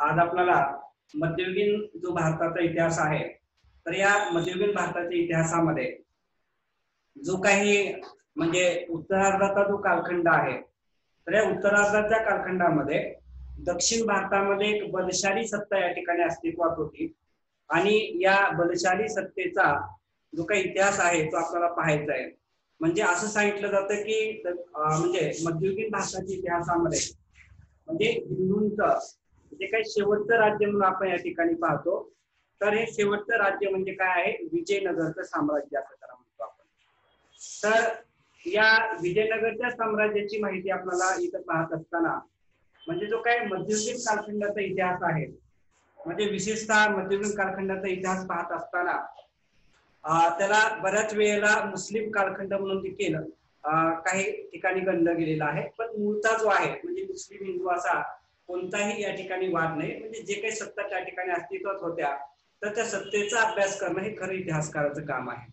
आज आपल्याला मध्ययुगीन जो भारताचा इतिहास आहे, तर या मध्ययुगीन भारताच्या इतिहासामध्ये जो काही म्हणजे उत्तरार्धाचा जो कालखंड आहे, तर या उत्तरार्धाच्या कालखंडामध्ये दक्षिण भारतामध्ये एक बलशाली सत्ता या ठिकाणी अस्तित्वात होती आणि या बलशाली सत्तेचा जो काही इतिहास आहे तो आपल्याला पाहायचा आहे. म्हणजे असं सांगितलं जातं की म्हणजे मध्ययुगीन भारताच्या इतिहासामध्ये म्हणजे हिंदूंचं जे काही शेवटचं राज्य म्हणून आपण या ठिकाणी पाहतो, तर हे शेवटचं राज्य म्हणजे काय आहे, विजयनगरचं साम्राज्य असं त्याला म्हणतो आपण. तर या विजयनगरच्या साम्राज्याची माहिती आपल्याला इथं पाहत असताना म्हणजे जो काही मध्ययुगीन कालखंडाचा इतिहास आहे, म्हणजे विशेषतः मध्ययुगीन कालखंडाचा इतिहास पाहत असताना त्याला बऱ्याच वेळेला मुस्लिम कालखंड म्हणून देखील काही ठिकाणी गणलं गेलेला आहे. पण मूळचा जो आहे म्हणजे मुस्लिम हिंदू असा कोणताही या ठिकाणी वाद नाही. म्हणजे जे काही सत्ता त्या ठिकाणी अस्तित्वात होत्या, तर त्या सत्तेचा अभ्यास करणं हे खरं इतिहासकाराचं काम आहे.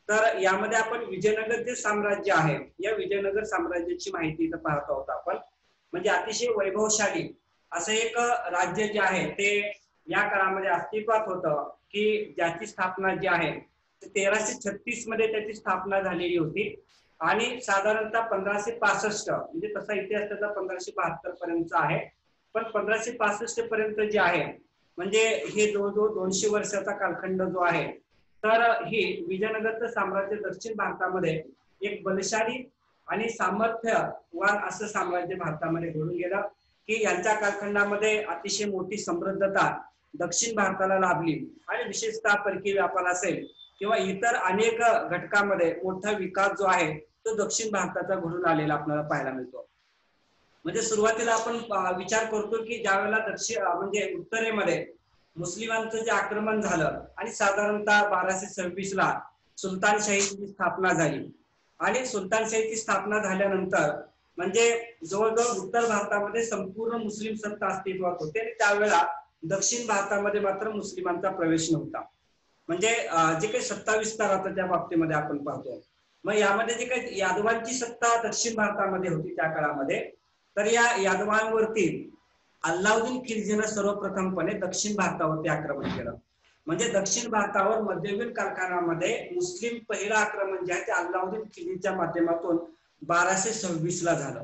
तर यामध्ये आपण विजयनगर जे साम्राज्य आहे, या विजयनगर साम्राज्याची माहिती इथं पाहत आहोत आपण. म्हणजे अतिशय वैभवशाली असं एक राज्य जे आहे ते या काळामध्ये अस्तित्वात होतं, की ज्याची स्थापना जी आहे 1336 मध्ये त्याची स्थापना झालेली होती आणि साधारणतः 1565 म्हणजे तसा इतिहास त्याचा 1572 पर्यंतचा आहे. पण 1565 पर्यंत जे आहे म्हणजे हे जवळजवळ 200 वर्षाचा कालखंड जो आहे, तर ही विजयनगरचं साम्राज्य दक्षिण भारतामध्ये एक बलशाली आणि सामर्थ्यवान असं साम्राज्य भारतामध्ये घडून गेलं, की यांच्या कालखंडामध्ये अतिशय मोठी समृद्धता दक्षिण भारताला लाभली आणि विशेषतः परकीय व्यापार असेल किंवा इतर अनेक घटकांमध्ये मोठा विकास जो आहे तो दक्षिण भारताचा घडून आलेला आपल्याला पाहायला मिळतो. म्हणजे सुरुवातीला आपण विचार करतो की ज्यावेळेला दक्षिण म्हणजे उत्तरेमध्ये मुस्लिमांचं जे आक्रमण झालं आणि साधारणतः 1226 ला सुलतानशाहीची स्थापना झाली आणि सुलतानशाहीची स्थापना झाल्यानंतर म्हणजे जवळजवळ उत्तर भारतामध्ये संपूर्ण मुस्लिम सत्ता अस्तित्वात होते आणि त्यावेळेला दक्षिण भारतामध्ये मात्र मुस्लिमांचा प्रवेश नव्हता. म्हणजे जे काही सत्ता विस्तार होता त्या बाबतीमध्ये आपण पाहतो. मग यामध्ये जे काही यादवांची सत्ता दक्षिण भारतामध्ये होती त्या काळामध्ये, तर या यादवांवरती अल्लाउद्दीन खिलजीनं सर्वप्रथमपणे दक्षिण भारतावरती आक्रमण केलं. म्हणजे दक्षिण भारतावर मध्ययुगीन कालखंडामध्ये मुस्लिम पहिलं आक्रमण जे आहे ते अल्लाउद्दीन खिलजीच्या माध्यमातून 1226 ला झालं.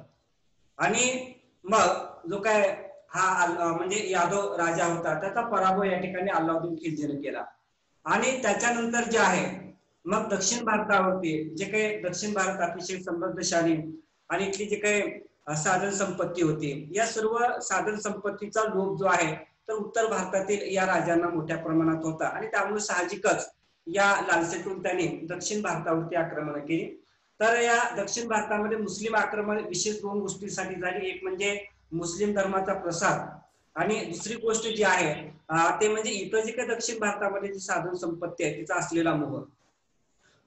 आणि मग जो काय हा म्हणजे यादव राजा होता त्याचा पराभव या ठिकाणी अल्लाउद्दीन खिलजीने केला. आणि त्याच्यानंतर जे आहे मग दक्षिण भारतावरती जे काही दक्षिण भारत अतिशय समृद्धशाली आणि इथली जे काही साधन संपत्ती होती, या सर्व साधन संपत्तीचा लोभ जो आहे तर उत्तर भारतातील या राजांना मोठ्या प्रमाणात होता आणि त्यामुळे साहजिकच या लालसेतून त्यांनी दक्षिण भारतावरती आक्रमण केली. तर या दक्षिण भारतामध्ये मुस्लिम आक्रमण विशेष दोन गोष्टींसाठी झाली. एक म्हणजे मुस्लिम धर्माचा प्रसार आणि दुसरी गोष्ट जी आहे ते म्हणजे इतर जे काही दक्षिण भारतामध्ये जी साधन संपत्ती आहे तिचा असलेला मोह.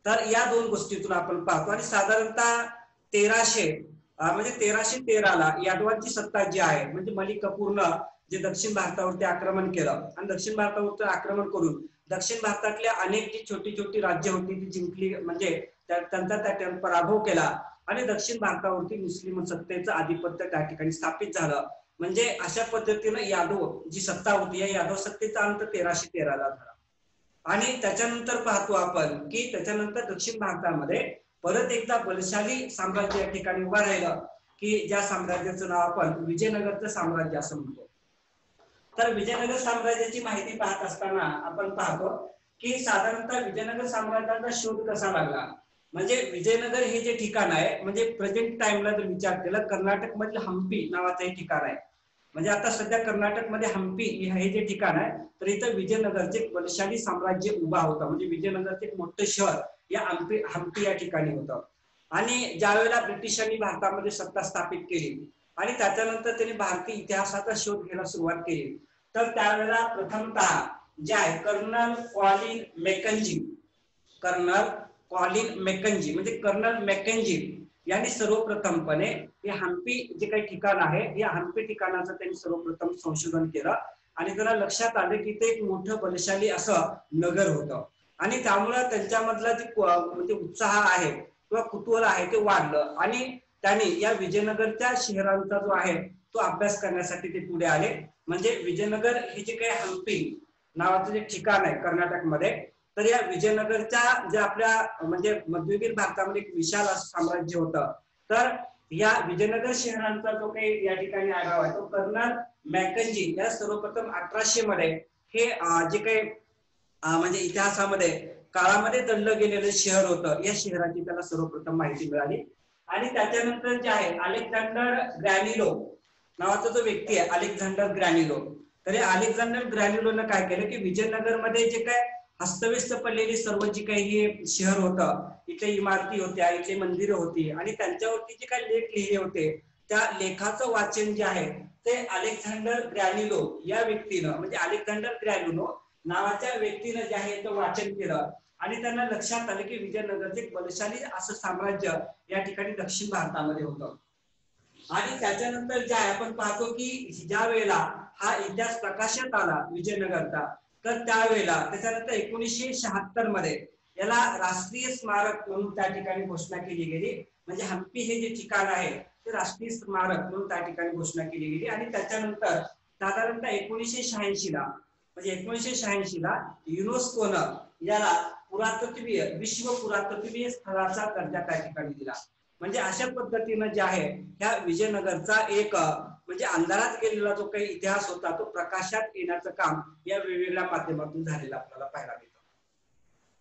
तर या दोन गोष्टीतून आपण पाहतो आणि साधारणतः 1300 म्हणजे 1313 ला यादवांची सत्ता जी आहे म्हणजे मलिक कपूरनं जे दक्षिण भारतावरती आक्रमण केलं आणि दक्षिण भारतावरती आक्रमण करून दक्षिण भारतातल्या अनेक जी छोटी छोटी राज्य होती ती जिंकली, म्हणजे त्यांचा त्या पराभव केला आणि दक्षिण भारतावरती मुस्लिम सत्तेचं आधिपत्य त्या ठिकाणी स्थापित झालं. म्हणजे अशा पद्धतीनं यादव जी सत्ता होती या यादव सत्तेचा अंत 1313 ला झाला. आणि त्याच्यानंतर पाहतो आपण की त्याच्यानंतर दक्षिण भारतामध्ये परत एकदा बलशाली साम्राज्य या ठिकाणी उभा राहिलं, की ज्या साम्राज्याचं नाव आपण विजयनगरचं साम्राज्य असं म्हणतो. तर विजयनगर साम्राज्याची माहिती पाहत असताना आपण पाहतो की साधारणतः विजयनगर साम्राज्याचा शोध कसा लागला. म्हणजे विजयनगर हे जे ठिकाण आहे म्हणजे प्रेझेंट टाइमला जर विचार केला कर्नाटक मधील हम्पी नावाचं हे ठिकाण आहे. म्हणजे आता सध्या कर्नाटकमध्ये हम्पी हे जे ठिकाण आहे तर इथं विजयनगरचे एक बलशाली साम्राज्य उभा होता. म्हणजे विजयनगरचे एक मोठं शहर या हम्पी या ठिकाणी होतं. आणि ज्यावेळेला ब्रिटिशांनी भारतामध्ये सत्ता स्थापित केली आणि त्याच्यानंतर त्यांनी भारतीय इतिहासाचा शोध घ्यायला सुरुवात केली, तर त्यावेळेला प्रथमतः जे आहे कर्नल कॉलिन मॅकेंजी म्हणजे कर्नल मॅकेंजी यांनी सर्वप्रथमपणे हे हम्पी जे काही ठिकाण आहे या हम्पी ठिकाणाचं त्यांनी सर्वप्रथम संशोधन केलं आणि त्याला लक्षात आलं की ते एक मोठं बलशाली असं नगर होतं आणि त्यामुळे त्यांच्यामधला जे म्हणजे उत्साह आहे किंवा कुतूहल आहे ते वाढलं आणि त्यांनी या विजयनगरच्या शहरांचा जो आहे तो अभ्यास करण्यासाठी ते पुढे आले. म्हणजे विजयनगर हे जे काही हम्पी नावाचं जे ठिकाण आहे कर्नाटकमध्ये, तर या विजयनगरच्या जे आपल्या म्हणजे मध्ययुगीन भारतामध्ये एक विशाल असं साम्राज्य होतं. तर या विजयनगर शहरांचा जो काही या ठिकाणी आढावा आहे तो कर्नल मॅकंजी या सर्वप्रथम 1800 मध्ये हे जे काही म्हणजे इतिहासामध्ये काळामध्ये दडलं गेलेलं शहर होतं, या शहराची त्याला सर्वप्रथम माहिती मिळाली. आणि त्याच्यानंतर जे आहे अलेक्झांडर ग्रॅनिलो नावाचा जो व्यक्ती आहे, अलेक्झांडर ग्रॅनिलो, तर या अलेक्झांडर ग्रॅनिलोनं काय केलं की विजयनगरमध्ये जे काय हस्तव्यस्त पडलेली सर्व जी काही हे शहर होतं, इथे इमारती होत्या, इथे मंदिरं होती आणि त्यांच्यावरती जे काही लेख लिहिले होते, त्या लेखाचं वाचन जे आहे ते अलेक्झांडर ग्रॅनिलो या व्यक्तीनं, म्हणजे अलेक्झांडर ग्रॅनिलो नावाच्या व्यक्तीनं जे आहे ते वाचन केलं. आणि त्यांना लक्षात आलं की विजयनगरचे एक बलशाली असं साम्राज्य या ठिकाणी दक्षिण भारतामध्ये होतं. आणि त्याच्यानंतर जे आहे आपण पाहतो की ज्या वेळेला हा इतिहास प्रकाशात आला विजयनगरचा, तर त्यावेळेला त्याच्यानंतर 1976 मध्ये याला राष्ट्रीय स्मारक म्हणून त्या ठिकाणी घोषणा केली गेली. म्हणजे हम्पी हे जे ठिकाण आहे ते राष्ट्रीय स्मारक म्हणून त्या ठिकाणी घोषणा केली गेली. आणि त्याच्यानंतर साधारणतः 1986 ला, म्हणजे 1986 ला युनेस्कोनं याला पुरातत्वीय विश्व पुरातत्वीय स्थळाचा दर्जा त्या ठिकाणी दिला. म्हणजे अशा पद्धतीनं जे आहे ह्या विजयनगरचा एक म्हणजे अंधारात गेलेला जो काही इतिहास होता तो प्रकाशात येण्याचं काम या वेगवेगळ्या माध्यमातून झालेलं आपल्याला पाहायला मिळतं.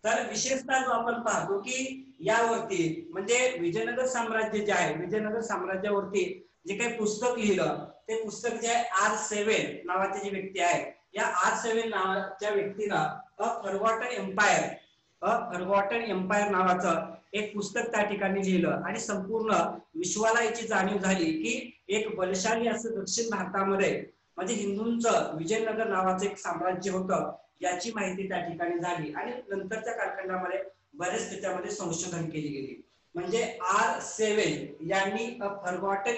तर विशेषतः जो आपण पाहतो की यावरती म्हणजे विजयनगर साम्राज्य जे आहे, विजयनगर साम्राज्यावरती जे काही पुस्तक लिहिलं ते पुस्तक जे आहे R7 नावाचे जे व्यक्ती आहे, या R7 नावाच्या व्यक्तीनं अ फॉरगॉटन एम्पायर नावाचं एक पुस्तक त्या ठिकाणी लिहिलं आणि संपूर्ण विश्वाला याची जाणीव झाली की एक बलशाली असं दक्षिण भारतामध्ये म्हणजे हिंदूंचं विजयनगर नावाचं एक साम्राज्य होतं, याची माहिती त्या ठिकाणी झाली. आणि नंतरच्या कालखंडामध्ये बरेच त्याच्यामध्ये संशोधन केली गेली. म्हणजे R7 यांनी अ फॉरगॉटन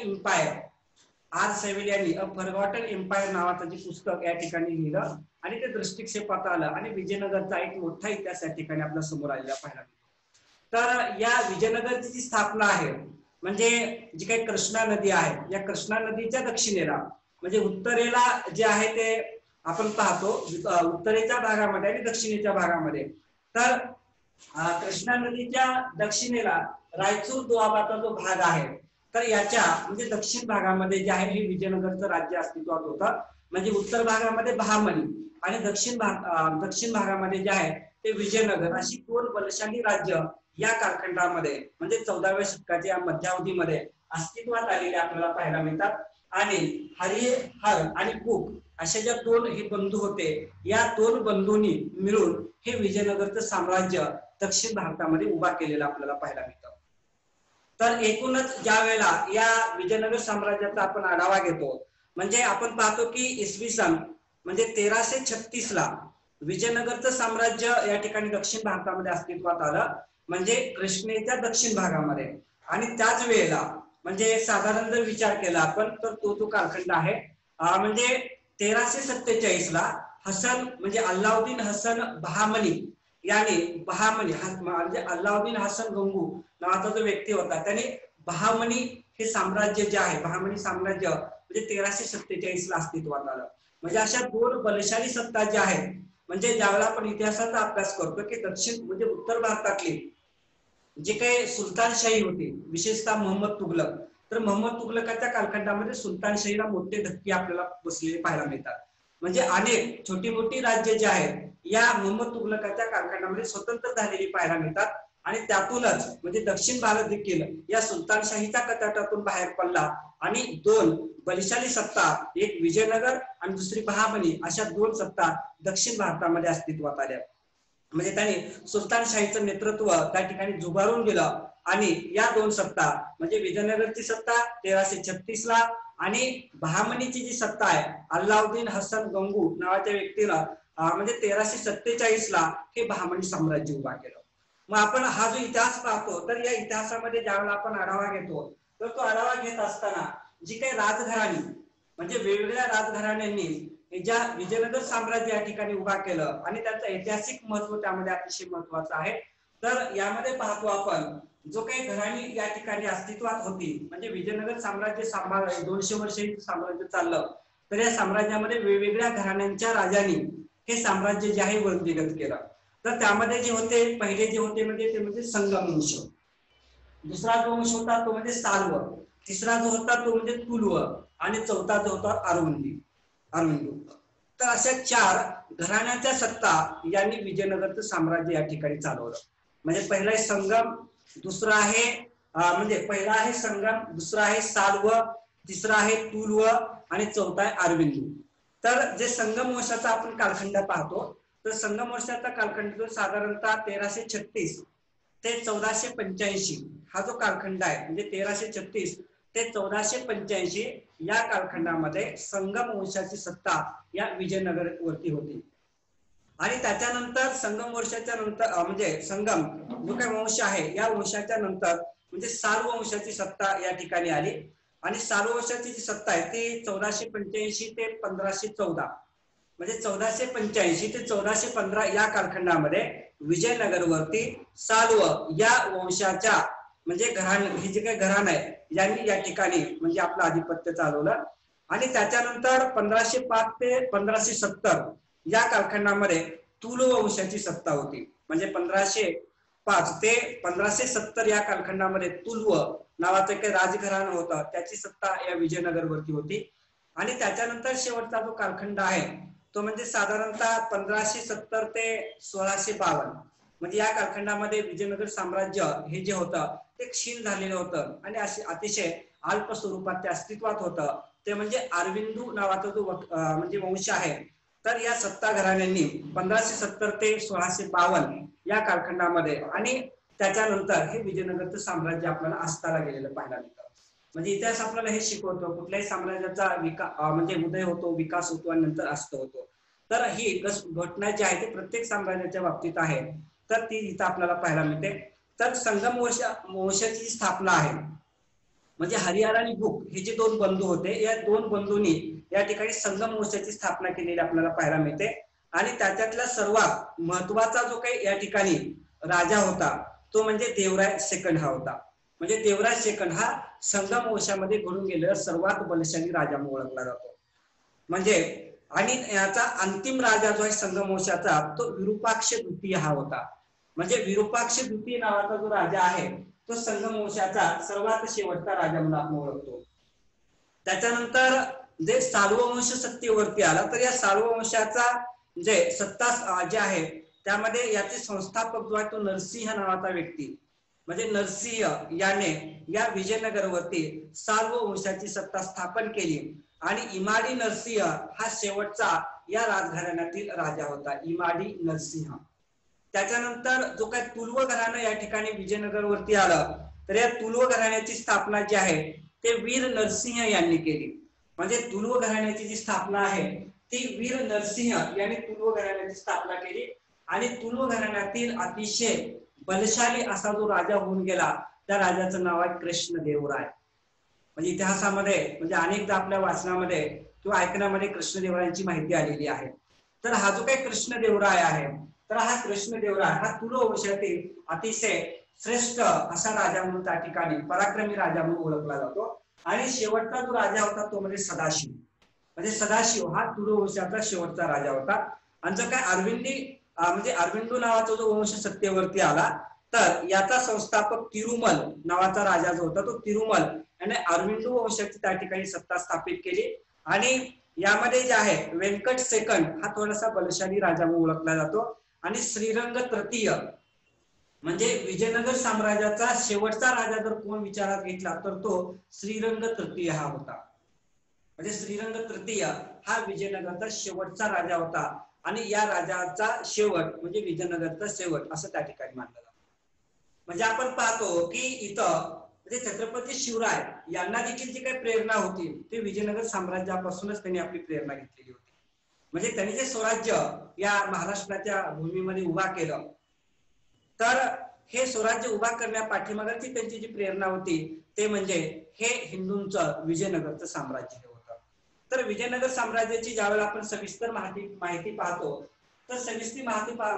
एम्पायर नावाचं जे पुस्तक या ठिकाणी लिहिलं आणि ते दृष्टिक्षेपात आलं आणि विजयनगरचा एक मोठा इतिहास या ठिकाणी आपल्या समोर आलेला पाहायला मिळतो. तर या विजयनगरची जी स्थापना आहे म्हणजे जी काही कृष्णा नदी आहे, या कृष्णा नदीच्या दक्षिणेला म्हणजे उत्तरेला जे आहे ते आपण पाहतो उत्तरेच्या भागामध्ये आणि दक्षिणेच्या भागामध्ये. तर कृष्णा नदीच्या दक्षिणेला रायचूर दोआबाचा जो भाग आहे, तर याच्या म्हणजे दक्षिण भागामध्ये जे आहे हे विजयनगरचं राज्य अस्तित्वात होतं. म्हणजे उत्तर भागामध्ये बहामनी आणि दक्षिण भागामध्ये जे आहे ते विजयनगर, अशी दोन बलशाली राज्य या कालखंडामध्ये म्हणजे 14व्या शतकाच्या मध्यावधीमध्ये अस्तित्वात आलेले आपल्याला पाहायला मिळतात. आणि हरिहर आणि कुक अशा ज्या दोन हे बंधू होते, या दोन बंधूंनी मिळून हे विजयनगरचं साम्राज्य दक्षिण भारतामध्ये उभा केलेलं आपल्याला पाहायला मिळतं. तर एकूणच ज्या वेळेला या विजयनगर साम्राज्याचा आपण आढावा घेतो म्हणजे आपण पाहतो की इसवी सन म्हणजे 1336 ला विजयनगरचं साम्राज्य या ठिकाणी दक्षिण भारतामध्ये अस्तित्वात आलं, म्हणजे कृष्णेच्या दक्षिण भागामध्ये. आणि त्याच वेळेला म्हणजे साधारण जर विचार केला आपण तर तो कालखंड आहे म्हणजे 1347 ला हसन म्हणजे अल्लाउद्दीन हसन बहामनी याने म्हणजे अल्लाउद्दीन हसन गंगू नावाचा जो व्यक्ती होता त्याने बहामनी हे साम्राज्य जे आहे, बहामनी साम्राज्य म्हणजे 1347 ला अस्तित्वात आलं. म्हणजे अशा दोन बलशाली सत्ता ज्या आहेत म्हणजे ज्यावेळेला आपण इतिहासाचा अभ्यास करतो की दक्षिण म्हणजे उत्तर भारतातली जे काही सुलतानशाही होती, विशेषतः मोहम्मद तुगलक, तर मोहम्मद तुगलकाच्या कालखंडामध्ये सुलतानशाहीला मोठे धक्के आपल्याला बसलेले पाहायला मिळतात. म्हणजे अनेक छोटी मोठी राज्य जे आहेत या मोहम्मद तुगलकाच्या कालखंडामध्ये स्वतंत्र झालेली पाहायला मिळतात. आणि त्यातूनच म्हणजे दक्षिण भारत देखील या सुलतानशाहीच्या कचाट्यातून बाहेर पडला आणि दोन बलशाली सत्ता, एक विजयनगर आणि दुसरी बहामनी, अशा दोन सत्ता दक्षिण भारतामध्ये अस्तित्वात आल्या. म्हणजे त्यांनी सुलतानशाहीचं नेतृत्व त्या ठिकाणी झुगारून दिलं आणि या दोन सत्ता म्हणजे विजयनगरची सत्ता 1336 ला आणि बहामनीची जी सत्ता आहे अल्लाउद्दीन हसन गंगू नावाच्या व्यक्तीनं म्हणजे 1347 ला हे बहामनी साम्राज्य उभा केलं. मग आपण हा जो इतिहास पाहतो तर या इतिहासामध्ये ज्यावेळेला आपण आढावा घेतो तर तो आढावा घेत असताना जी काही राजघराणी म्हणजे वेगवेगळ्या राजघराण्यांनी ज्या विजयनगर साम्राज्य या ठिकाणी उभा केलं आणि त्याचं ऐतिहासिक महत्व त्यामध्ये अतिशय महत्वाचं आहे. तर यामध्ये पाहतो आपण जो काही घराणी या ठिकाणी अस्तित्वात होती, म्हणजे विजयनगर साम्राज्य 200 वर्ष साम्राज्य चाललं, तर या साम्राज्यामध्ये वेगवेगळ्या घराण्यांच्या राजांनी हे साम्राज्य जे आहे वृद्धिगत केलं. तर त्यामध्ये जे होते पहिले जे होते म्हणजे ते म्हणजे संगम वंश, दुसरा जो वंश होता तो म्हणजे साल्व, तिसरा जो होता तो म्हणजे तुलव आणि चौथा जो होता अरविंदू. तर अशा 4 घराण्याच्या सत्ता यांनी विजयनगरचं साम्राज्य या ठिकाणी चालवलं. म्हणजे पहिला आहे संगम, दुसरा आहे म्हणजे पहिला आहे संगम, दुसरा आहे साल्व, तिसरा आहे तुलव आणि चौथा आहे अरविंदू. तर जे संगम वंशाचा आपण कालखंड पाहतो, तर संगम वंशाचा कालखंड साधारणतः 1336 ते 1485 हा जो कालखंड आहे, म्हणजे 1336 ते 1485 या कालखंडामध्ये संगम वंशाची सत्ता या विजयनगर वरती होती. आणि त्याच्यानंतर संगम वर्षाच्या नंतर म्हणजे संगम जो काही वंश आहे या वंशाच्या नंतर म्हणजे साल्व वंशाची सत्ता या ठिकाणी आली. आणि साल्व वंशाची जी सत्ता आहे ती 1485 ते 1514, म्हणजे 1485 ते 1415 या कालखंडामध्ये विजयनगरवरती साल्व या वंशाच्या म्हणजे हे जे काही घराण आहे यांनी या ठिकाणी म्हणजे आपलं आधिपत्य चालवलं. आणि त्याच्यानंतर 1505 ते 1570 या कालखंडामध्ये तुलव वंशाची सत्ता होती. म्हणजे 1505 ते 1570 या कालखंडामध्ये तुलव नावाचं काही राजघराणं होतं, त्याची सत्ता या विजयनगरवरती होती. आणि त्याच्यानंतर शेवटचा जो कालखंड आहे तो म्हणजे साधारणतः 1570 ते 1652, म्हणजे या कालखंडामध्ये विजयनगर साम्राज्य हे जे होतं ते क्षीण झालेलं होतं आणि अतिशय अल्प स्वरूपात ते अस्तित्वात होतं. ते म्हणजे अरविंदू नावाचा जो म्हणजे वंश आहे, तर या सत्ता घराण्यांनी 1570 ते 1652 या कालखंडामध्ये आणि त्याच्यानंतर हे विजयनगरचं साम्राज्य आपल्याला अस्ताला गेलेलं पाहायला मिळतं. म्हणजे इतिहास आपल्याला हे शिकवतो कुठल्याही साम्राज्याचा म्हणजे उदय होतो, विकास होतो आणि नंतर अस्त होतो. तर ही घटना जी आहे ती प्रत्येक साम्राज्याच्या बाबतीत आहे, तर ती इथं आपल्याला पाहायला मिळते. तर संगम वंशाची स्थापना आहे, म्हणजे हरिहर आणि बुक हे जे 2 बंधू होते, या 2 बंधूंनी या ठिकाणी संगम वंशाची स्थापना केलेली आपल्याला पाहायला मिळते. आणि त्याच्यातला सर्वात महत्वाचा जो काही या ठिकाणी राजा होता तो म्हणजे देवराय सेकंड हा होता. म्हणजे देवराय सेकंड हा संगम वंशामध्ये घडून गेलेला सर्वात बलशाली राजा म्हणून ओळखला जातो. म्हणजे आणि याचा अंतिम राजा जो आहे संगम वंशाचा तो विरूपाक्ष द्वितीय हा होता. म्हणजे विरूपाक्ष द्वितीय नावाचा जो राजा आहे तो संगम वंशाचा सर्वात शेवटचा राजा म्हणून आपण ओळखतो. त्याच्यानंतर जे साल्व वंश सत्तेवरती आला, तर या साल्व वंशाचा जे सत्ता जे आहे त्यामध्ये याचे संस्थापक जो आहे तो नरसिंह नावाचा व्यक्ती, म्हणजे नरसिंह याने या विजयनगरवरती साल्व वंशाची सत्ता स्थापन केली. आणि इमाडी नरसिंह हा शेवटचा या राजघराण्यातील राजा होता, इमाडी नरसिंह. त्याच्यानंतर जो काही तुलव घराणं या ठिकाणी विजयनगरवरती आलं, तर या तुलव घराण्याची स्थापना जी आहे ते वीर नरसिंह यांनी केली. म्हणजे तुलव घराण्याची जी स्थापना आहे ती वीर नरसिंह यांनी तुलव घराण्याची स्थापना केली. आणि तुलव घराण्यातील अतिशय बलशाली असा जो राजा होऊन गेला त्या राजाचं नाव आहे कृष्णदेवराय. म्हणजे इतिहासामध्ये म्हणजे अनेकदा आपल्या वाचनामध्ये किंवा ऐकण्यामध्ये कृष्णदेवरायांची माहिती आलेली आहे. तर हा जो काही कृष्णदेवराय आहे, तर हा कृष्णदेवराय हा तुलव वंशातील अतिशय श्रेष्ठ असा राजा म्हणून त्या ठिकाणी पराक्रमी राजा म्हणून ओळखला जातो. आणि शेवटचा जो राजा होता तो म्हणजे सदाशिव. म्हणजे सदाशिव हा तुलव वंशाचा शेवटचा राजा होता. आणि जो काय म्हणजे अरविंदू नावाचा जो वंश सत्तेवरती आला, तर याचा संस्थापक तिरुमल नावाचा राजा जो होता तो तिरुमल याने अरविंदू वंशाची त्या ठिकाणी सत्ता स्थापित केली. आणि यामध्ये जे आहे व्यंकट सेकंड हा थोडासा बलशाली राजा म्हणून ओळखला जातो. आणि श्रीरंग तृतीय म्हणजे विजयनगर साम्राज्याचा शेवटचा राजा जर कोण विचारात घेतला तर तो श्रीरंग तृतीय हा होता. म्हणजे श्रीरंग तृतीय हा विजयनगरचा शेवटचा राजा होता. आणि या राजाचा शेवट म्हणजे विजयनगरचा शेवट असं त्या ठिकाणी मानलं जातं. म्हणजे आपण पाहतो की इथं म्हणजे छत्रपती शिवराय यांना देखील जी काही प्रेरणा होती ते विजयनगर साम्राज्यापासूनच त्यांनी आपली प्रेरणा घेतलेली होती. म्हणजे त्यांनी जे स्वराज्य या महाराष्ट्राच्या भूमीमध्ये उभा केलं, तर हे स्वराज्य उभा करण्या पाठीमागची त्यांची जी प्रेरणा होती ते म्हणजे हे हिंदूंचं विजयनगरचं साम्राज्य होतं. तर विजयनगर साम्राज्याची ज्यावेळेला आपण सविस्तर माहिती पाहतो, तर सविस्तर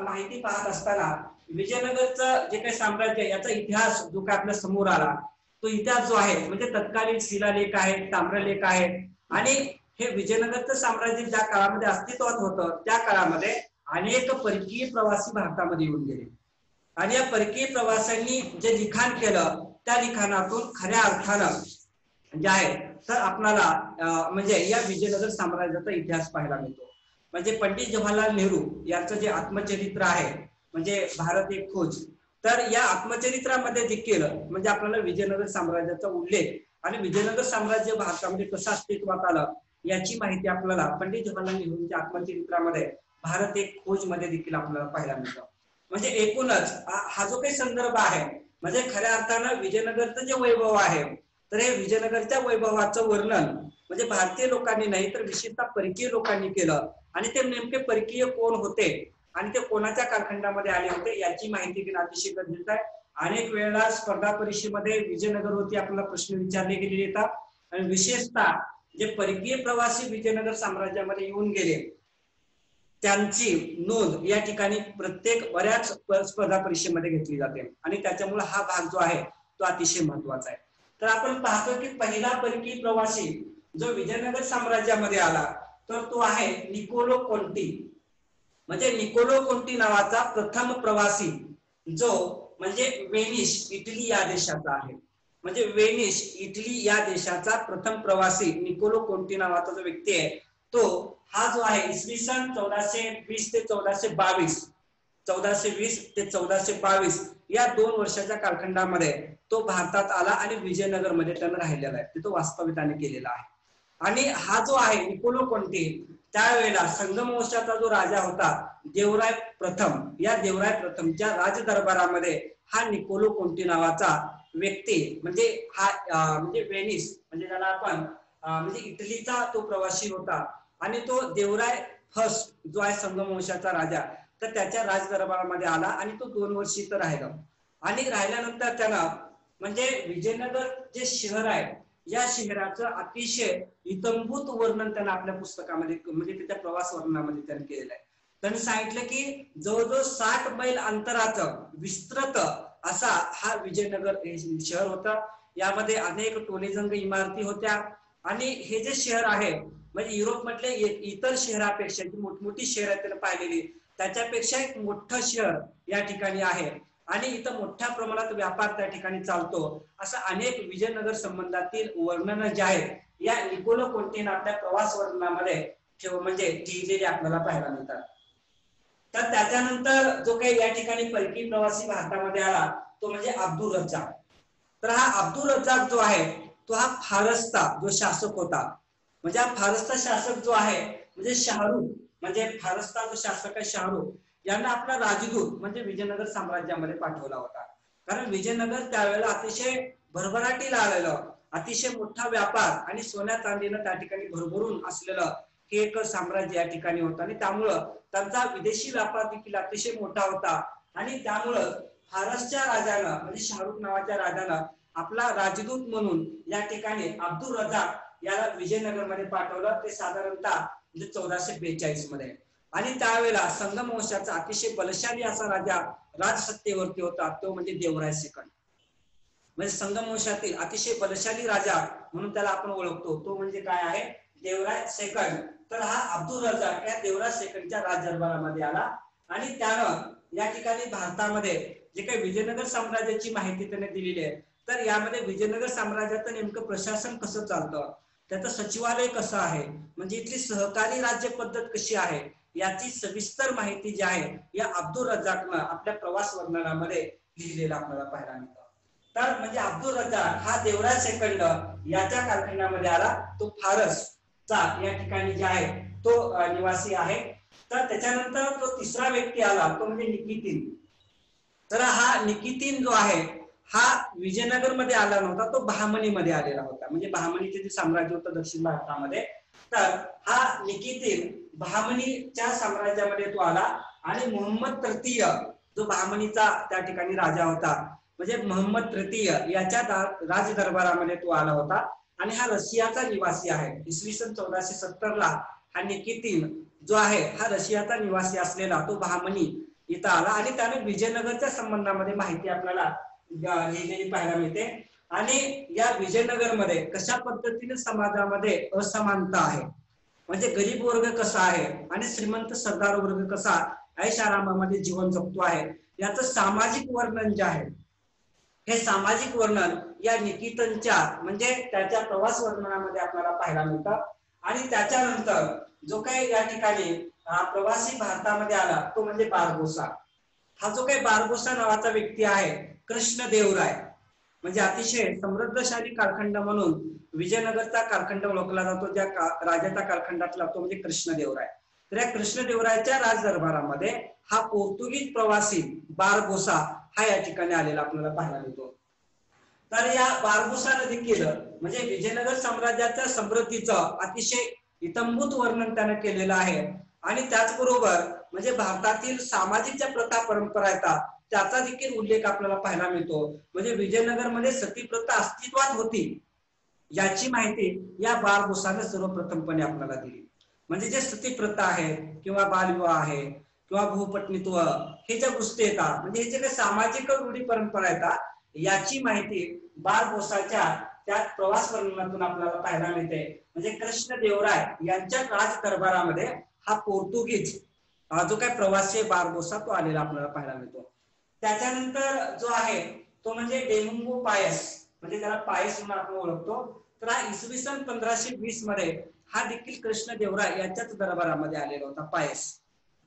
माहिती पाहत असताना विजयनगरचं जे काही साम्राज्य याचा इतिहास जो काय आपल्या समोर आला, तो इतिहास जो आहे म्हणजे तत्कालीन शिलालेख आहेत, ताम्रलेख आहेत, आणि हे विजयनगरचं साम्राज्य ज्या काळामध्ये अस्तित्वात होतं त्या काळामध्ये अनेक परकीय प्रवासी भारतामध्ये येऊन गेले, आणि या परकीय प्रवाशांनी जे लिखाण केलं त्या लिखाणातून खऱ्या अर्थानं जे आहे तर आपल्याला म्हणजे या विजयनगर साम्राज्याचा इतिहास पाहायला मिळतो. म्हणजे पंडित जवाहरलाल नेहरू यांचं जे आत्मचरित्र आहे म्हणजे भारत एक खोज, तर या आत्मचरित्रामध्ये देखील म्हणजे आपल्याला विजयनगर साम्राज्याचा उल्लेख आणि विजयनगर साम्राज्य भारतामध्ये कसं अस्तित्वात आलं याची माहिती आपल्याला पंडित जवाहरलाल नेहरूंच्या आत्मचरित्रामध्ये भारत एक खोज मध्ये देखील आपल्याला पाहायला मिळतं. म्हणजे एकूणच हा जो काही संदर्भ आहे म्हणजे खऱ्या अर्थानं विजयनगरचं जे वैभव आहे, तर हे विजयनगरच्या वैभवाचं वर्णन म्हणजे भारतीय लोकांनी नाही तर विशेषतः परकीय लोकांनी केलं, आणि ते नेमके परकीय कोण होते आणि ते कोणाच्या कालखंडामध्ये आले होते याची माहिती घेणं अतिशय गरजेचं आहे. अनेक वेळेला स्पर्धा परीक्षेमध्ये विजयनगरवरती आपल्याला प्रश्न विचारले गेलेले येतात, आणि विशेषतः जे परकीय प्रवासी विजयनगर साम्राज्यामध्ये येऊन गेले त्यांची नोंद या ठिकाणी प्रत्येक बऱ्याच स्पर्धा परीक्षेमध्ये घेतली जाते, आणि त्याच्यामुळे हा भाग जो आहे तो अतिशय महत्वाचा आहे. तर आपण पाहतो की पहिला परकीय प्रवासी जो विजयनगर साम्राज्यामध्ये आला तर तो आहे निकोलो कोंटी. म्हणजे निकोलो कोंटी नावाचा प्रथम प्रवासी जो म्हणजे वेनिस इटली या देशाचा आहे. म्हणजे वेनिस इटली या देशाचा प्रथम प्रवासी निकोलो कोंटी नावाचा जो व्यक्ती आहे तो हा जो आहे इसवी सन 1420 ते 1422 1420 ते 1422 या 2 वर्षाच्या कालखंडामध्ये तो भारतात आला आणि विजयनगर मध्ये त्यानं राहिलेला आहे, तिथं वास्तव्य केलेला आहे. आणि हा जो आहे निकोलो कोंटी त्यावेळेला संगम वंशाचा जो राजा होता देवराय प्रथम, या देवराय प्रथमच्या राजदरबारामध्ये हा निकोलो कोंटी नावाचा व्यक्ती म्हणजे हा म्हणजे वेनिस म्हणजे ज्याला आपण म्हणजे इटलीचा तो प्रवासी होता, आणि तो देवराय फर्स्ट जो आहे संगम वंशाचा राजा तर त्याच्या राजदरबारामध्ये आला आणि तो 2 वर्ष इथं राहिला. आणि राहिल्यानंतर त्यानं म्हणजे विजयनगर जे शहर आहे या शहराचं अतिशय इतंभूत वर्णन त्यानं आपल्या पुस्तकामध्ये म्हणजे त्याच्या प्रवास वर्णनामध्ये त्याने केलेलं आहे. त्यांनी सांगितलं की जवळजवळ 60 मैल अंतराचं विस्तृत असा हा विजयनगर शहर होता. यामध्ये अनेक टोलेजंग इमारती होत्या, आणि हे जे शहर आहे म्हणजे युरोप मधले इतर शहरापेक्षा जी मोठमोठी शहर आहेत त्याला पाहिलेली त्याच्यापेक्षा एक मोठं शहर या ठिकाणी आहे, आणि इथं मोठ्या प्रमाणात व्यापार त्या ठिकाणी चालतो, असं अनेक विजयनगर संबंधातील वर्णन जे आहेत या निकोलो कोंटीने आपल्या प्रवास वर्णनामध्ये म्हणजे लिहिलेले आपल्याला पाहायला मिळतात. तर त्याच्यानंतर जो काही या ठिकाणी परकीय प्रवासी भारतामध्ये आला तो म्हणजे अब्दुल रज्जाक. तर हा अब्दुल रज्जाक जो आहे तो हा फारसचा जो शासक होता, म्हणजे हा फारसचा शासक जो आहे म्हणजे शाहरुख म्हणजे फारसचा जो शासक आहे शाहरुख यांना आपला राजदूत म्हणजे विजयनगर साम्राज्यामध्ये पाठवला होता. कारण विजयनगर त्यावेळेला अतिशय भरभराटीला आलेलं, अतिशय मोठा व्यापार आणि सोन्या चांदीनं त्या ठिकाणी भरभरून असलेलं हे एक साम्राज्य या ठिकाणी होतं, आणि त्यामुळं त्यांचा विदेशी व्यापार देखील अतिशय मोठा होता. आणि त्यामुळं फारसच्या राजानं म्हणजे शाहरुख नावाच्या राजानं आपला राजदूत म्हणून या ठिकाणी अब्दुल रज्जाक याला विजयनगर मध्ये पाठवलं. ते साधारणतः म्हणजे 1442 मध्ये, आणि त्यावेळेला संगम वंशाचा अतिशय बलशाली असा राजा राजसत्तेवरती होता तो म्हणजे देवराय सेकंड. म्हणजे संगम वंशातील अतिशय बलशाली राजा म्हणून त्याला आपण ओळखतो तो म्हणजे काय आहे देवराय सेकंड. तर हा अब्दुल रज्जाक या देवराय सेकंडच्या राजदरबारामध्ये आला, आणि त्यानं या ठिकाणी भारतामध्ये जे काही विजयनगर साम्राज्याची माहिती त्याने दिलेली आहे, तर यामध्ये विजयनगर साम्राज्याचं नेमकं प्रशासन कसं चालतं, त्याचं सचिवालय कसं आहे, म्हणजे इथली सहकारी राज्य पद्धत कशी आहे याची सविस्तर माहिती जी आहे या अब्दुल रज्जाकनं आपल्या प्रवास वर्णनामध्ये लिहिलेलं आपल्याला पाहायला मिळतं. तर म्हणजे अब्दुल रज्जाक हा देवराय सेकंड याच्या कालखंडामध्ये आला, तो फारसचा या ठिकाणी जे आहे तो निवासी आहे. तर त्याच्यानंतर तो तिसरा व्यक्ती आला तो म्हणजे निकितीन. तर हा निकितीन जो आहे हा विजयनगर मध्ये आला नव्हता, तो बहामनी मध्ये आलेला होता. म्हणजे बहामनीचे जे साम्राज्य होतं दक्षिण भारतामध्ये, तर हा निकितीन बहामनीच्या साम्राज्यामध्ये तो आला, आणि मोहम्मद तृतीय जो बहामनीचा त्या ठिकाणी राजा होता म्हणजे मोहम्मद तृतीय याच्या राजदरबारामध्ये तो आला होता, आणि हा रशियाचा निवासी आहे. इसवी सन 1470 ला हा निकितीन जो आहे हा रशियाचा निवासी असलेला तो बहामनी इथं आला आणि त्याने विजयनगरच्या संबंधामध्ये माहिती आपल्याला लिहिलेली पाहायला मिळते। आणि या विजयनगरमध्ये कशा पद्धतीने समाजामध्ये असमानता आहे, म्हणजे गरीब वर्ग कसा आहे आणि श्रीमंत सरदार वर्ग कसा ऐशारामामध्ये जीवन जगतो आहे, याचं सामाजिक वर्णन जे आहे, हे सामाजिक वर्णन या निकितनच्या म्हणजे त्याच्या प्रवास वर्णनामध्ये आपल्याला पाहायला मिळतं। आणि त्याच्यानंतर जो काही या ठिकाणी प्रवासी भारतामध्ये आला तो म्हणजे बारबोसा। हा जो काही बारबोसा नावाचा व्यक्ती आहे, कृष्णदेवराय म्हणजे अतिशय समृद्धशाली कालखंड म्हणून विजयनगरचा कालखंड ओळखला जातो, ज्या राजाचा कालखंडातला तो म्हणजे कृष्णदेवराय। तर या कृष्णदेवरायच्या राजदरबारामध्ये हा पोर्तुगीज प्रवासी बारबोसा हा या ठिकाणी आलेला आपल्याला पाहायला मिळतो। तर या बारबोसाने देखील म्हणजे विजयनगर साम्राज्याच्या समृद्धीचं अतिशय इत्थंभूत वर्णन त्याने केलेलं आहे। आणि त्याचबरोबर म्हणजे भारतातील सामाजिक ज्या प्रथा परंपरा आहेत त्याचा देखील उल्लेख आपल्याला पाहायला मिळतो। म्हणजे विजयनगरमध्ये सती प्रथा अस्तित्वात होती याची माहिती या बारबोसाने सर्वप्रथमपणे आपल्याला दिली। म्हणजे जे सती प्रथा आहे किंवा बालविवाह आहे किंवा बहुपत्नीत्व हे ज्या गोष्टी येतात म्हणजे हे जे काही सामाजिक रूढी परंपरा येतात याची माहिती बारबोसाच्या त्या प्रवास वर्णनातून आपल्याला पाहायला मिळते। म्हणजे कृष्णदेवराय यांच्या राज दरबारामध्ये हा पोर्तुगीज जो काही प्रवासी बारबोसा तो आलेला आपल्याला पाहायला मिळतो। त्याच्यानंतर जो आहे तो म्हणजे डेमुंगो पायस, म्हणजे त्याला पायस म्हणून आपण ओळखतो। तर हा इसवी सन 1520 मध्ये हा देखील कृष्णदेवराय यांच्याच दरबारामध्ये आलेला होता पायस।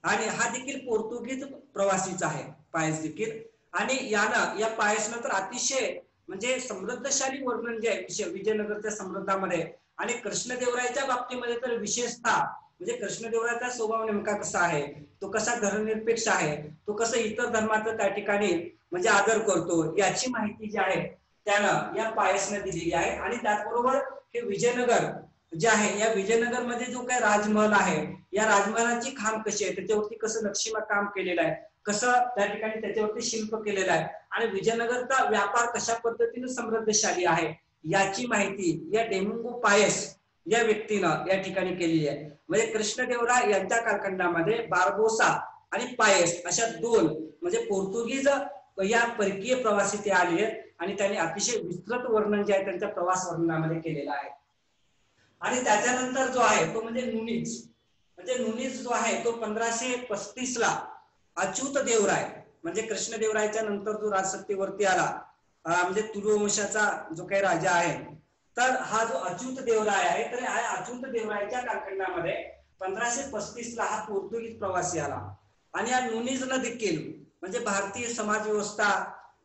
आणि हा देखील पोर्तुगीज प्रवासीच आहे पायस देखील। आणि यानं या पायसनं तर अतिशय म्हणजे समृद्धशाली वर्णन जे आहे विजयनगरच्या समृद्धामध्ये आणि कृष्णदेवरायच्या बाबतीमध्ये तर विशेषतः म्हणजे कृष्णदेवरायचा स्वभाव नेमका कसा आहे, तो कसा धर्मनिरपेक्ष आहे, तो कसं इतर धर्माचा त्या ठिकाणी म्हणजे आदर करतो याची माहिती जी आहे त्यानं या पायसने दिलेली आहे। आणि त्याचबरोबर हे विजयनगर जे आहे या विजयनगर मध्ये जो काही राजमहल आहे या राजमहालाची खांब कशी आहे, त्याच्यावरती कसं नक्षीकाम काम केलेलं आहे, कसं त्या ठिकाणी त्याच्यावरती शिल्प केलेलं आहे आणि विजयनगरचा व्यापार कशा पद्धतीने समृद्धशाली आहे याची माहिती या डेमुंगो पायस या व्यक्तीनं या ठिकाणी केलेली आहे। म्हणजे कृष्णदेवराय यांच्या कालखंडामध्ये बारबोसा आणि पायस अशा दोन म्हणजे पोर्तुगीज या परकीय प्रवासी ते आले आणि त्यांनी अतिशय विस्तृत वर्णन जे आहे त्यांच्या प्रवास वर्णनामध्ये केलेलं आहे। आणि त्याच्यानंतर जो आहे तो म्हणजे नुनीज, म्हणजे नुनीज जो आहे तो 1535 ला अच्युत देवराय म्हणजे कृष्णदेवरायच्या नंतर जो राजसत्तेवरती आला म्हणजे तुलू वंशाचा जो काही राजा आहे, तर हा जो अच्युत देवराय आहे तर हा अच्युत देवरायच्या कालखंडामध्ये 1535 ला हा पोर्तुगीज प्रवासी आला। आणि या नुनीजनं देखील म्हणजे भारतीय समाज व्यवस्था,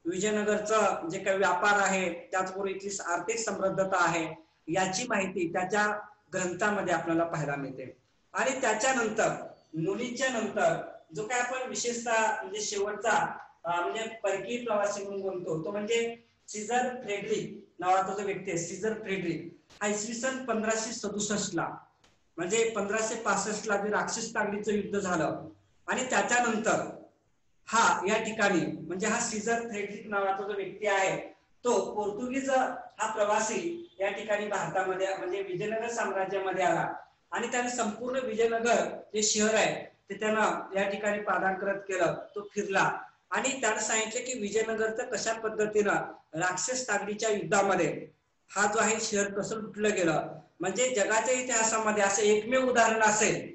विजयनगरचं जे काही व्यापार आहे, त्याचबरोबर इथली आर्थिक समृद्धता आहे याची माहिती त्याच्या ग्रंथामध्ये आपल्याला पाहायला मिळते। आणि त्याच्यानंतर नुनीच्या नंतर जो काय आपण विशेषतः म्हणजे शेवटचा म्हणजे परकीय प्रवासी म्हणून बोलतो तो म्हणजे सीझर फ्रेडरिक नावाचा जो व्यक्ती आहे, सीझर फ्रेडरिक हा इसवी सन 1567 ला म्हणजे 1565 ला जे राक्षस तांडीचं युद्ध झालं आणि त्याच्यानंतर हा या ठिकाणी म्हणजे हा सीझर फ्रेडरिक नावाचा जो व्यक्ती आहे तो पोर्तुगीज हा प्रवासी या ठिकाणी भारतामध्ये म्हणजे विजयनगर साम्राज्यामध्ये आला आणि त्याने संपूर्ण विजयनगर जे शहर आहे ते त्यानं या ठिकाणी पादांकरत केलं, तो फिरला आणि त्याने सांगितले की विजयनगरचं कशा पद्धतीनं राक्षस तागडीच्या युद्धामध्ये हा जो आहे शहर कसं लुटलं गेलं। म्हणजे जगाच्या इतिहासामध्ये असं एकमेव उदाहरण असेल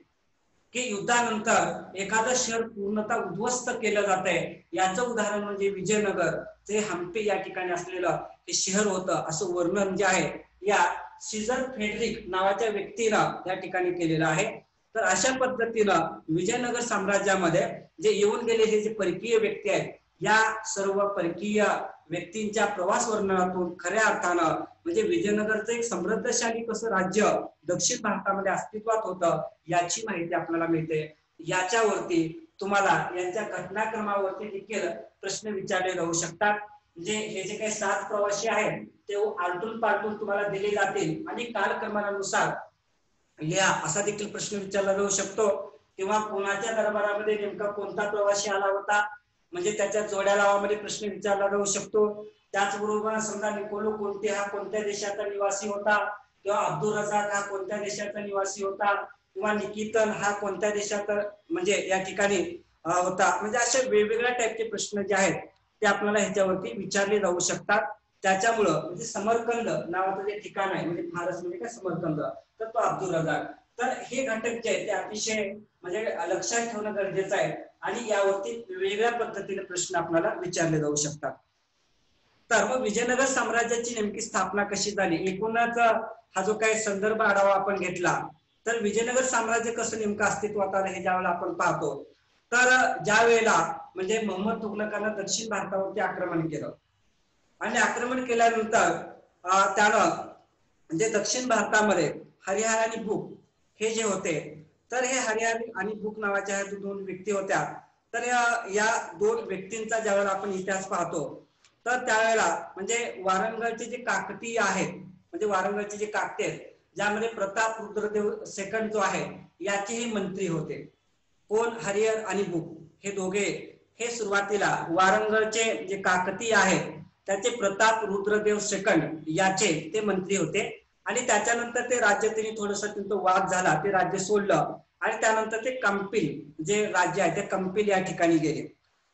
की युद्धानंतर एखादं शहर पूर्णतः उद्ध्वस्त केलं जातंय, याचं उदाहरण म्हणजे विजयनगर जे हम्पी या ठिकाणी असलेलं हे शहर होतं, असं वर्णन जे आहे या सीझर फ्रेडरिक नावाच्या व्यक्तीनं या ठिकाणी केलेलं आहे। तर अशा पद्धतीनं विजयनगर साम्राज्यामध्ये जे येऊन गेलेले जे परकीय व्यक्ती आहेत या सर्व परकीय व्यक्तींच्या प्रवास वर्णनातून खऱ्या अर्थानं म्हणजे विजयनगरचं एक समृद्धशाली कसं राज्य दक्षिण भारतामध्ये अस्तित्वात होतं याची माहिती आपल्याला मिळते। याच्यावरती तुम्हाला यांच्या घटनाक्रमावरती देखील प्रश्न विचारले जाऊ शकतात। म्हणजे हे जे काही 7 प्रवासी आहेत ते आलटून पालटून तुम्हाला दिले जातील आणि कालक्रमानुसार लिहा असा देखील प्रश्न विचारला जाऊ शकतो। किंवा कोणाच्या दरबारामध्ये नेमका कोणता प्रवासी आला होता म्हणजे त्याच्या जोड्या लावामध्ये प्रश्न विचारला जाऊ शकतो। त्याचबरोबर समजा निकोलो कोंटे हा कोणत्या देशाचा निवासी होता किंवा अब्दुल रजाक हा कोणत्या देशाचा निवासी होता किंवा निकितन हा कोणत्या देशाचा म्हणजे या ठिकाणी होता. म्हणजे अशा वेगवेगळ्या टाईपचे प्रश्न जे आहेत ते आपल्याला ह्याच्यावरती विचारले जाऊ शकतात. त्याच्यामुळं म्हणजे समरकंद नावाचं जे ठिकाण आहे म्हणजे फारस म्हणजे काय समरकंद, तर तो अब्दुल रझाक. तर हे घटक जे आहेत ते अतिशय म्हणजे लक्षात ठेवणं गरजेचं आहे आणि यावरती वेगवेगळ्या पद्धतीने प्रश्न आपल्याला विचारले जाऊ शकतात. तर मग विजयनगर साम्राज्याची नेमकी स्थापना कशी झाली, एकूणच हा जो काही संदर्भ आढावा आपण घेतला, तर विजयनगर साम्राज्य कसं नेमकं अस्तित्वात आलं हे ज्यावेळेला आपण पाहतो, तर ज्या वेळेला म्हणजे मोहम्मद तुघलकानं दक्षिण भारतावरती आक्रमण केलं आणि आक्रमण केल्यानंतर त्यानं म्हणजे दक्षिण भारतामध्ये हरिहर आणि भूप हे जे होते, तर हे हरिहर आणि भूप नावाच्या दोन व्यक्ती होत्या. तर या दोन व्यक्तींचा ज्यावेळेला आपण इतिहास पाहतो, तर त्यावेळेला म्हणजे वारंगळचे जे काकतीय आहेत म्हणजे वारंगळचे जे काकते आहेत, ज्यामध्ये प्रताप रुद्रदेव सेकंड जो आहे याचे हे मंत्री होते. कोण? हरिहर आणि भूप हे दोघे हे सुरुवातीला वारंगळचे जे काकतीय आहेत त्याचे प्रताप रुद्रदेव सेकंड याचे ते मंत्री होते आणि त्याच्यानंतर ते राज्य त्यांनी थोडंसं त्यांचा वाद झाला, ते राज्य सोडलं आणि त्यानंतर ते कंपिल जे राज्य आहे ते कंपिल या ठिकाणी गेले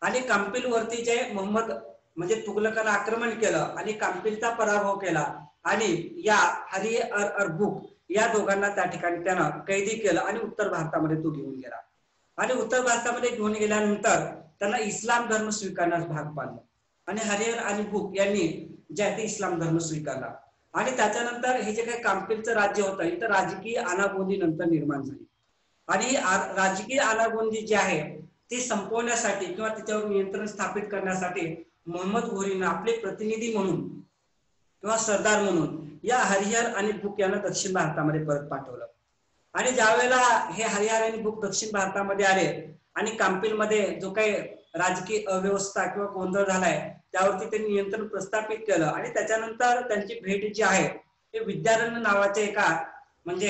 आणि कंपिल वरती जे मोहम्मद म्हणजे तुघलकानं आक्रमण केलं आणि कंपिलचा पराभव केला आणि या हरिहर भूप या दोघांना त्या ठिकाणी त्यानं कैदी केलं आणि उत्तर भारतामध्ये तो घेऊन गेला आणि उत्तर भारतामध्ये घेऊन गेल्यानंतर त्यांना इस्लाम धर्म स्वीकारण्यास भाग पाडलं आणि हरिहर आणि भूप यांनी जे आहे ते इस्लाम धर्म स्वीकारला आणि त्याच्यानंतर हे जे काही कांपिलचं राज्य होतं इथं राजकीय अनागोंदी नंतर निर्माण झाली आणि राजकीय अनागोंदी जी आहे ती संपवण्यासाठी किंवा त्याच्यावर नियंत्रण स्थापित करण्यासाठी मोहम्मद घोरीनं आपले प्रतिनिधी म्हणून किंवा सरदार म्हणून या हरिहर आणि भूप यांना दक्षिण भारतामध्ये परत पाठवलं आणि ज्या वेळेला हे हरिहर आणि भूप दक्षिण भारतामध्ये आले आणि कांपिलमध्ये जो काही राजकीय अव्यवस्था किंवा गोंधळ झालाय त्यावरती त्यांनी नियंत्रण प्रस्थापित केलं आणि त्याच्यानंतर त्यांची भेट जी आहे ते विद्यारण्य नावाचे एका म्हणजे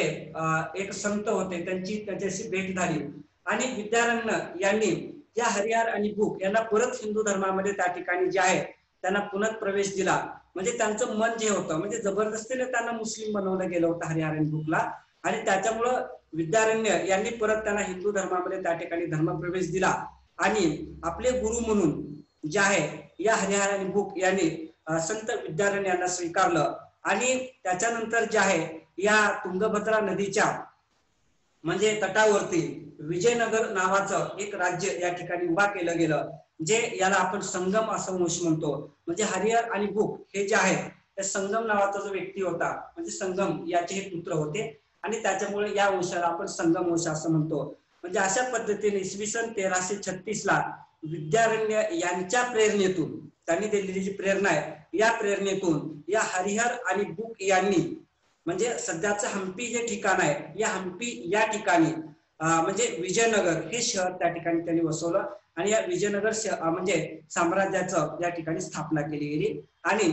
एक संत होते त्याच्याशी भेट झाली आणि विद्यारण्य यांनी या हरिहर आणि भूप यांना परत हिंदू धर्मामध्ये त्या ठिकाणी जे आहे त्यांना पुनः प्रवेश दिला म्हणजे त्यांचं मन जे होतं म्हणजे जबरदस्तीने त्यांना मुस्लिम बनवलं गेलं होतं हरिहर आणि भूपला आणि त्याच्यामुळं विद्यारण्य यांनी परत त्यांना हिंदू धर्मामध्ये त्या ठिकाणी धर्मप्रवेश दिला आणि आपले गुरु म्हणून जे आहे या हरिहर आणि भूप यांनी संत विद्यारण्य यांना स्वीकारलं आणि त्याच्यानंतर जे आहे या तुंगभद्रा नदीच्या म्हणजे तटावरती विजयनगर नावाचं एक राज्य या ठिकाणी उभा केलं गेलं जे याला आपण संगम असं वंश म्हणतो म्हणजे हरिहर आणि भूप हे जे आहे त्या संगम नावाचा जो व्यक्ती होता म्हणजे संगम याचे हे पुत्र होते आणि त्याच्यामुळे या वंशाला आपण संगम वंश असं म्हणतो म्हणजे अशा पद्धतीने इसवी सन 1336 ला विद्यारण्य यांच्या प्रेरणेतून त्यांनी दिलेली जी प्रेरणा आहे या प्रेरणेतून या हरिहर आणि भूप यांनी म्हणजे सध्याचं हम्पी जे ठिकाण आहे या हम्पी या ठिकाणी म्हणजे विजयनगर हे शहर त्या ठिकाणी त्यांनी वसवलं आणि या विजयनगर म्हणजे साम्राज्याचं या ठिकाणी स्थापना केली गेली आणि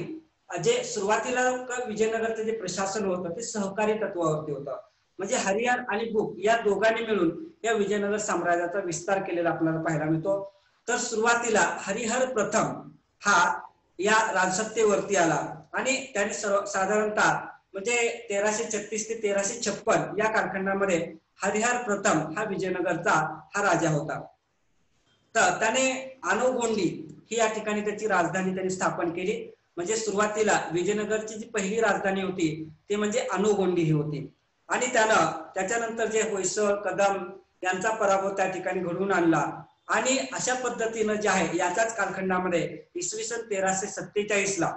जे सुरुवातीला विजयनगरचं जे प्रशासन होतं ते सहकारी तत्वावरती होतं म्हणजे हरिहर आणि भूप या दोघांनी मिळून या विजयनगर साम्राज्याचा विस्तार केलेला आपल्याला पाहायला मिळतो तर सुरुवातीला हरिहर प्रथम हा या राजसत्तेवरती आला आणि त्याने साधारणतः म्हणजे 1336 ते 1356 या कालखंडामध्ये हरिहर प्रथम हा विजयनगरचा हा राजा होता तर त्याने आनोगोंडी ही या ठिकाणी त्याची राजधानी त्यांनी स्थापन केली म्हणजे सुरुवातीला विजयनगरची जी पहिली राजधानी होती ते म्हणजे आनोगोंडी ही होती आणि त्यानं त्याच्यानंतर जे होयसळ कदम यांचा पराभव त्या ठिकाणी घडवून आणला आणि अशा पद्धतीनं जे आहे याचाच कालखंडामध्ये इसवी सन 1347 ला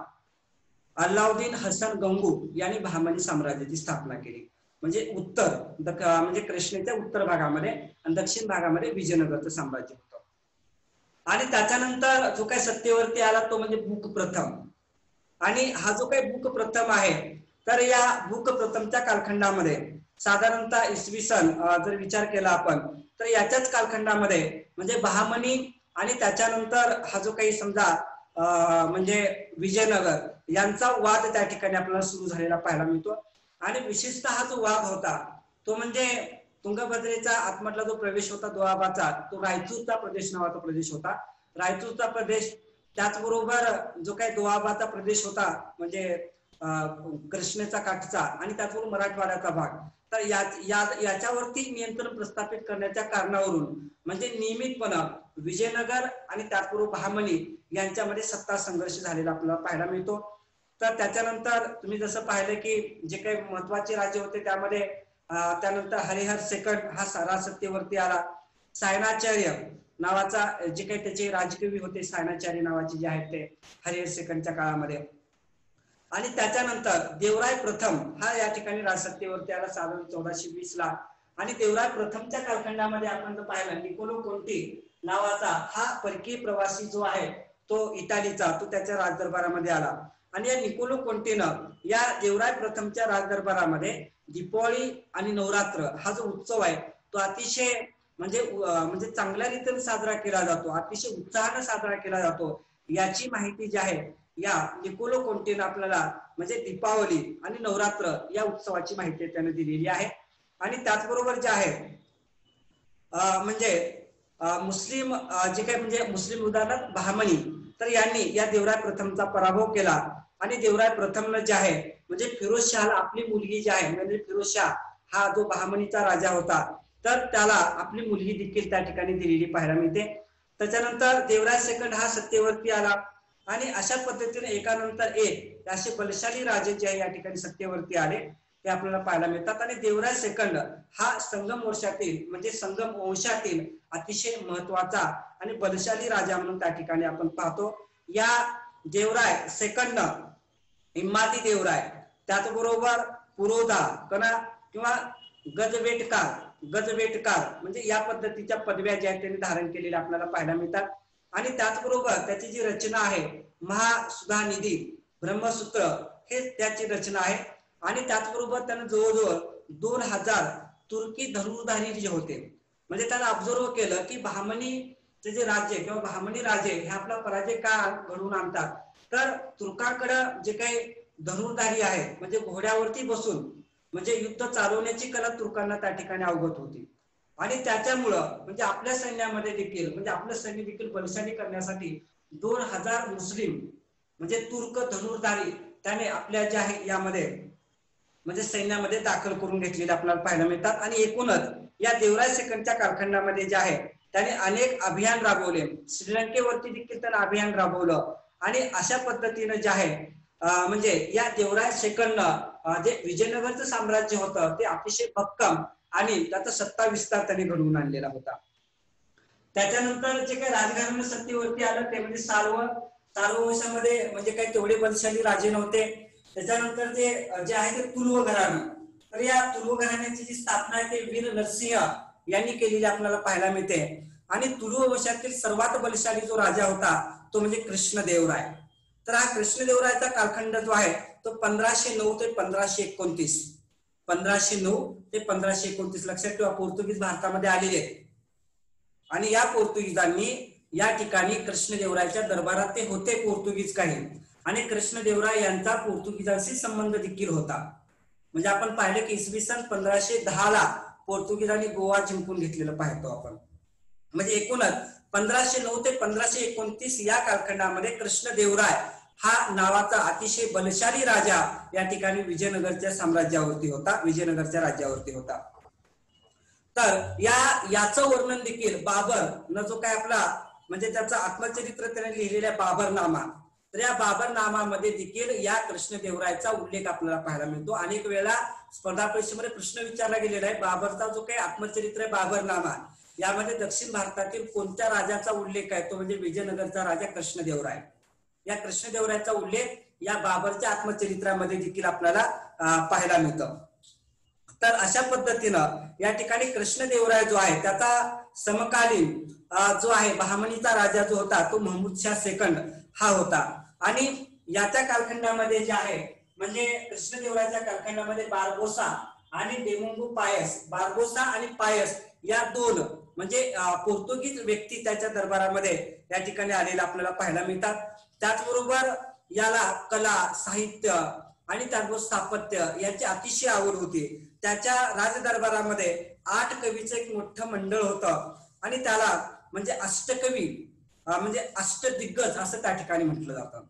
अल्लाउद्दीन हसन गंगू यांनी बहामनी साम्राज्याची स्थापना केली म्हणजे उत्तर म्हणजे कृष्णेच्या उत्तर भागामध्ये आणि दक्षिण भागामध्ये विजयनगरचं साम्राज्य होतं आणि त्याच्यानंतर जो काही सत्तेवरती आला तो म्हणजे भूक प्रथम आणि हा जो काही भूक प्रथम आहे तर या भूक प्रथमच्या कालखंडामध्ये साधारणतः इसवी सन जर विचार केला आपण तर याच्याच कालखंडामध्ये म्हणजे बहामनी आणि त्याच्यानंतर हा जो काही समजा म्हणजे विजयनगर यांचा वाद त्या ठिकाणी आपल्याला सुरू झालेला पाहायला मिळतो आणि विशेषतः हा जो वाद होता तो म्हणजे तुंगभद्रेचा आतमधला जो प्रवेश होता दोआबाचा तो रायचूरचा प्रदेश नावाचा प्रदेश होता रायचूरचा प्रदेश त्याचबरोबर जो काही दोआबाचा प्रदेश होता म्हणजे कृष्णेचा काठचा आणि त्याचबरोबर मराठवाड्याचा भाग तर याच्यावरती नियंत्रण प्रस्थापित करण्याच्या कारणावरून म्हणजे नियमितपणे विजयनगर आणि त्याचबरोबर बहामनी यांच्यामध्ये सत्ता संघर्ष झालेला आपल्याला पाहायला मिळतो. तर त्याच्यानंतर तुम्ही जसं पाहिलं की जे काही महत्वाचे राज्य होते त्यामध्ये त्यानंतर हरिहर सेकंड हा राजसत्तेवरती आला. सायनाचार्य नावाचा जे काही त्याचे राजकवी होते, सायनाचार्य नावाचे जे आहेत ते हरिहर सेकंडच्या काळामध्ये. आणि त्याच्यानंतर देवराय प्रथम हा या ठिकाणी राजसत्तेवरती आला साधारण 1420 ला. आणि देवराय प्रथमच्या कालखंडामध्ये आपण जर पाहिलं निकोलो कोंटी नावाचा हा परकीय प्रवासी जो आहे तो इटालीचा, तो त्याच्या राजदरबारामध्ये आला. आणि या निकोलो कोंटीनं या देवराय प्रथमच्या राजदरबारामध्ये दीपावली आणि नवरात्र हा जो उत्सव आहे तो अतिशय म्हणजे चांगल्या रीतीने साजरा केला जातो, अतिशय उत्साहाने साजरा केला जातो. याची माहिती जी आहे या निकोलो कोंटीनं आपल्याला म्हणजे दीपावली आणि नवरात्र या उत्सवाची माहिती त्याने दिलेली आहे. आणि त्याचबरोबर जे आहे म्हणजे मुस्लिम जे काही म्हणजे मुस्लिम उदाहरणार्थ बहामनी, तर यांनी या देवराय प्रथमचा पराभव केला. आणि देवराय प्रथमनं जे आहे म्हणजे फिरोजशहाला आपली मुलगी जी आहे म्हणजे फिरोजशाह हा जो बहामनीचा राजा होता तर त्याला आपली मुलगी देखील त्या ठिकाणी दिलेली पाहायला मिळते. त्याच्यानंतर देवराय सेकंड हा सत्तेवरती आला. आणि अशा पद्धतीने एकानंतर एक असे बलशाली राजे जे आहे या ठिकाणी सत्तेवरती आले ते आपल्याला पाहायला मिळतात. आणि देवराय सेकंड हा संगम वंशातील म्हणजे संगम वंशातील अतिशय महत्वाचा आणि बलशाली राजा म्हणून त्या ठिकाणी आपण पाहतो. या देवराय सेकंड इम्मादी देवराय, त्याचबरोबर पुरोधा कणा किंवा गजवेटकार म्हणजे या पद्धतीच्या पदव्या ज्या आहेत त्यांनी धारण केलेल्या आपल्याला पाहायला मिळतात. आणि त्याचबरोबर त्याची जी रचना आहे महासुधानिधी ब्रह्मसूत्र हे त्याची रचना आहे. आणि त्याचबरोबर त्यानं जवळजवळ 2000 तुर्की धनुर्धारी जे होते म्हणजे त्यानं ऑब्झर्व केलं की बहामनीचे जे राज्य किंवा बहामनी राजे हे आपला पराजय का घडवून आणतात, तर तुर्कांकडे जे काही धनुर्धारी आहेत म्हणजे घोड्यावरती बसून म्हणजे युद्ध चालवण्याची कला तुर्कांना त्या ठिकाणी अवगत होती. आणि त्याच्यामुळं म्हणजे आपल्या सैन्यामध्ये देखील म्हणजे आपलं सैन्य देखील बलशाली करण्यासाठी 2000 मुस्लिम म्हणजे तुर्क धनुर्धारी त्याने आपल्या जे आहे यामध्ये म्हणजे सैन्यामध्ये दाखल करून घेतलेले आपल्याला पाहायला मिळतात. आणि एकूणच या देवराय सेकंडच्या कालखंडामध्ये जे आहे त्याने अनेक अभियान राबवले, श्रीलंकेवरती देखील त्याने अभियान राबवलं. आणि अशा पद्धतीने जे आहे म्हणजे या देवराय सेकंडनं जे विजयनगरचं साम्राज्य होतं ते अतिशय भक्कम आणि त्याचा सत्ता विस्तार त्यांनी घडवून आणलेला होता. त्याच्यानंतर जे काही राजघराणं सत्तेवरती आलं ते म्हणजे साल्व वंशामध्ये म्हणजे काही तेवढे बलशाली राजे नव्हते. त्याच्यानंतर जे आहे ते तुलुव घराणं, तर या तुलुव घराण्याची जी स्थापना आहे ते वीर नरसिंह यांनी केलेली आपल्याला पाहायला मिळते. आणि तुलुव वंशातील सर्वात बलशाली जो राजा होता तो म्हणजे कृष्णदेवराय. तर हा कृष्णदेवरायचा कालखंड जो आहे तो 1509 ते 1529 ते 1529 लक्षात ठेवा. पोर्तुगीज भारतामध्ये आलेले आहेत आणि या पोर्तुगीजांनी या ठिकाणी कृष्णदेवरायच्या दरबारात ते होते पोर्तुगीज काही. आणि कृष्णदेवराय यांचा पोर्तुगीजांशी संबंध देखील होता. म्हणजे आपण पाहिलं की इसवी सन 1510 ला पोर्तुगीजांनी गोवा जिंकून घेतलेलं पाहतो आपण. म्हणजे एकूणच 1509 ते 1529 या कालखंडामध्ये कृष्णदेवराय हा नावाचा अतिशय बलशाली राजा या ठिकाणी विजयनगरच्या साम्राज्यावरती होता, विजयनगरच्या राज्यावरती होता. तर याचं वर्णन देखील बाबर न जो काय आपला म्हणजे त्याचं आत्मचरित्र त्याने लिहिलेल्या बाबरनामा, तर या बाबरनामामध्ये देखील या कृष्णदेवरायचा उल्लेख आपल्याला पाहायला मिळतो. अनेक वेळा स्पर्धा परीक्षेमध्ये प्रश्न विचारला गेलेला आहे बाबरचा जो काही आत्मचरित्र आहे बाबरनामा यामध्ये दक्षिण भारतातील कोणत्या राजाचा उल्लेख आहे, तो म्हणजे विजयनगरचा राजा कृष्णदेवराय. या कृष्णदेवरायचा उल्लेख या बाबरच्या आत्मचरित्रामध्ये देखील आपल्याला पाहायला मिळतं. तर अशा पद्धतीनं या ठिकाणी कृष्णदेवराय जो आहे त्याचा समकालीन जो आहे बहामनीचा राजा जो होता तो महमूद शाह सेकंड हा होता. आणि याच्या कालखंडामध्ये जे आहे म्हणजे कृष्णदेवरायच्या कालखंडामध्ये बार्बोसा आणि डेमोंगो पायस, बार्बोसा आणि पायस या दोन म्हणजे पोर्तुगीज व्यक्ती त्याच्या दरबारामध्ये या ठिकाणी आलेला आपल्याला पाहायला मिळतात. त्याचबरोबर याला कला, साहित्य आणि त्याचबरोबर स्थापत्य याची अतिशय आवड होती. त्याच्या राजदरबारामध्ये 8 कवीचं एक मोठं मंडळ होतं आणि त्याला म्हणजे अष्टकवी म्हणजे अष्टदिग्गज असं त्या ठिकाणी म्हटलं जातं.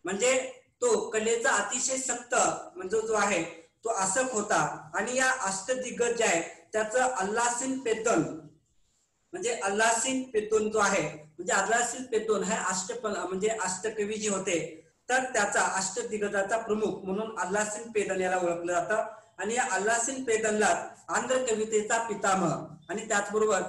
म्हणजे तो कलेचा अतिशय सक्त म्हणजे जो आहे तो असक होता आणि या अष्टदिग्गज जे आहे त्याचं अल्लासिन पेतन म्हणजे अल्लासिन पेतन जो आहे म्हणजे अल्लासिन पेतन हे म्हणजे अष्टकवी जे होते तर त्याचा अष्टदिग्गजाचा प्रमुख म्हणून अल्लासिन पेतन याला ओळखलं जातं आणि या अल्लासिन पेतनला आंध्र कवितेचा पितामह आणि त्याचबरोबर